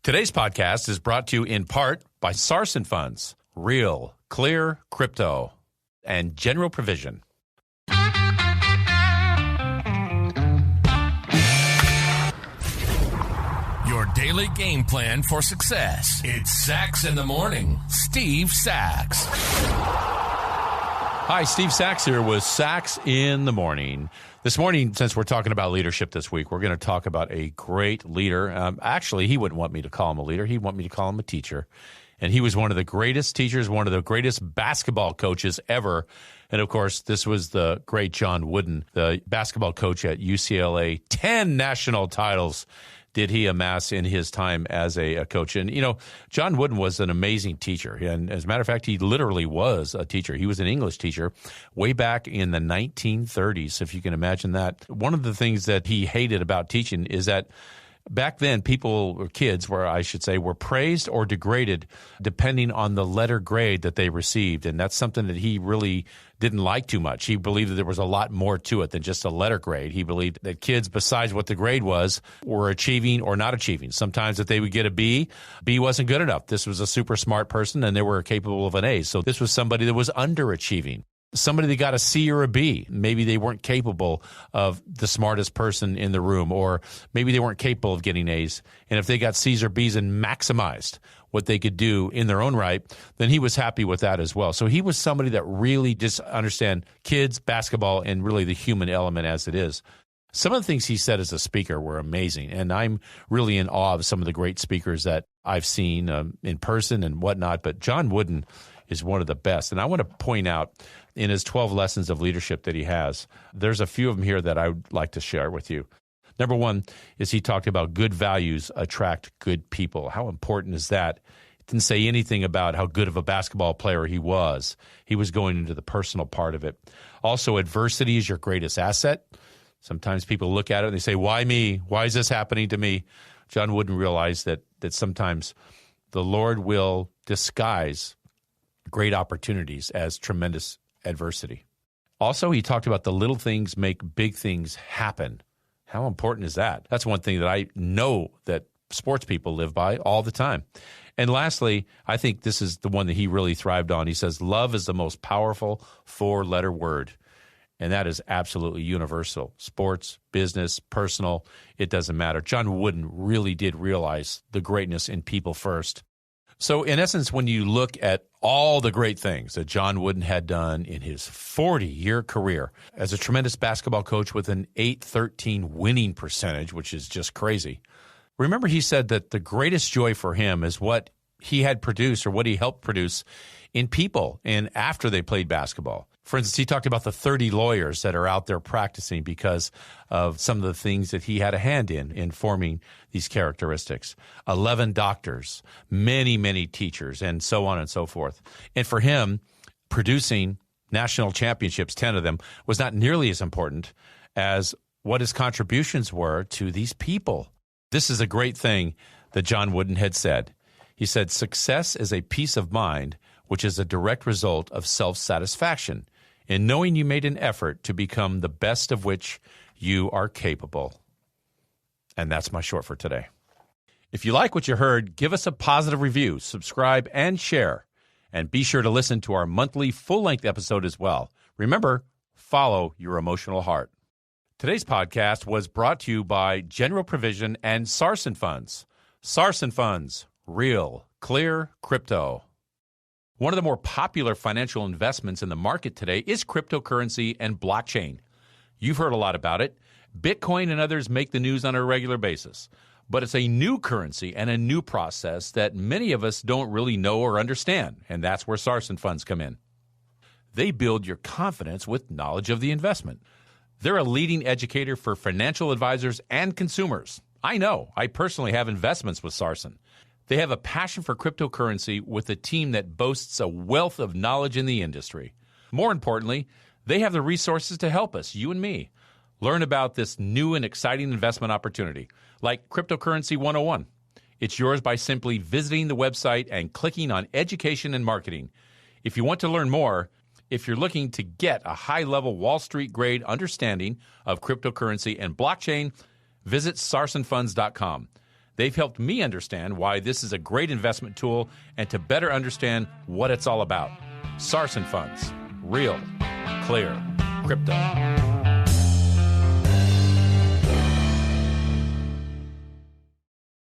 Today's podcast is brought to you in part by Sarson Funds, Real, Clear, Crypto, and General Provision. Your daily game plan for success. It's Sachs in the Morning. Steve Sachs. Hi, Steve Sachs here with Sachs in the Morning. This morning, since we're talking about leadership this week, we're going to talk about a great leader. Actually, he wouldn't want me to call him a leader. He'd want me to call him a teacher. And he was one of the greatest teachers, one of the greatest basketball coaches ever. And, of course, this was the great John Wooden, the basketball coach at UCLA. 10 national titles did he amass in his time as a coach. And, you know, John Wooden was an amazing teacher. And as a matter of fact, he literally was a teacher. He was an English teacher way back in the 1930s, if you can imagine that. One of the things that he hated about teaching is that back then, people, or kids, were praised or degraded depending on the letter grade that they received. And that's something that he really didn't like too much. He believed that there was a lot more to it than just a letter grade. He believed that kids, besides what the grade was, were achieving or not achieving. Sometimes if they would get a B, B wasn't good enough. This was a super smart person, and they were capable of an A. So this was somebody that was underachieving. Somebody that got a C or a B, maybe they weren't capable of the smartest person in the room, or maybe they weren't capable of getting A's. And if they got C's or B's and maximized what they could do in their own right, then he was happy with that as well. So he was somebody that really just understand kids, basketball, and really the human element as it is. Some of the things he said as a speaker were amazing, and I'm really in awe of some of the great speakers that I've seen in person and whatnot, but John Wooden is one of the best. And I want to point out in his 12 lessons of leadership that he has, there's a few of them here that I would like to share with you. Number one is he talked about good values attract good people. How important is that? He didn't say anything about how good of a basketball player he was. He was going into the personal part of it. Also, adversity is your greatest asset. Sometimes people look at it and they say, why me? Why is this happening to me? John Wooden realized that sometimes the Lord will disguise great opportunities as tremendous adversity. Also, he talked about the little things make big things happen. How important is that? That's one thing that I know that sports people live by all the time. And lastly, I think this is the one that he really thrived on. He says, love is the most powerful four-letter word. And that is absolutely universal. Sports, business, personal, it doesn't matter. John Wooden really did realize the greatness in people first. So in essence, when you look at all the great things that John Wooden had done in his 40-year career as a tremendous basketball coach with an .813 winning percentage, which is just crazy. Remember, he said that the greatest joy for him is what he had produced or what he helped produce in people and after they played basketball. For instance, he talked about the 30 lawyers that are out there practicing because of some of the things that he had a hand in forming these characteristics. 11 doctors, many, many teachers, and so on and so forth. And for him, producing national championships, 10 of them, was not nearly as important as what his contributions were to these people. This is a great thing that John Wooden had said. He said, success is a peace of mind, which is a direct result of self-satisfaction in knowing you made an effort to become the best of which you are capable. And that's my short for today. If you like what you heard, give us a positive review, subscribe, and share. And be sure to listen to our monthly full-length episode as well. Remember, follow your emotional heart. Today's podcast was brought to you by General Provision and Sarson Funds. Sarson Funds, Real, Clear, Crypto. One of the more popular financial investments in the market today is cryptocurrency and blockchain. You've heard a lot about it. Bitcoin and others make the news on a regular basis. But it's a new currency and a new process that many of us don't really know or understand, and that's where Sarson Funds come in. They build your confidence with knowledge of the investment. They're a leading educator for financial advisors and consumers. I know. I personally have investments with Sarson. They have a passion for cryptocurrency with a team that boasts a wealth of knowledge in the industry. More importantly, they have the resources to help us, you and me, learn about this new and exciting investment opportunity, like Cryptocurrency 101. It's yours by simply visiting the website and clicking on Education and Marketing. If you want to learn more, if you're looking to get a high-level Wall Street grade understanding of cryptocurrency and blockchain, visit sarsonfunds.com. They've helped me understand why this is a great investment tool and to better understand what it's all about. Sarson Funds. Real. Clear. Crypto.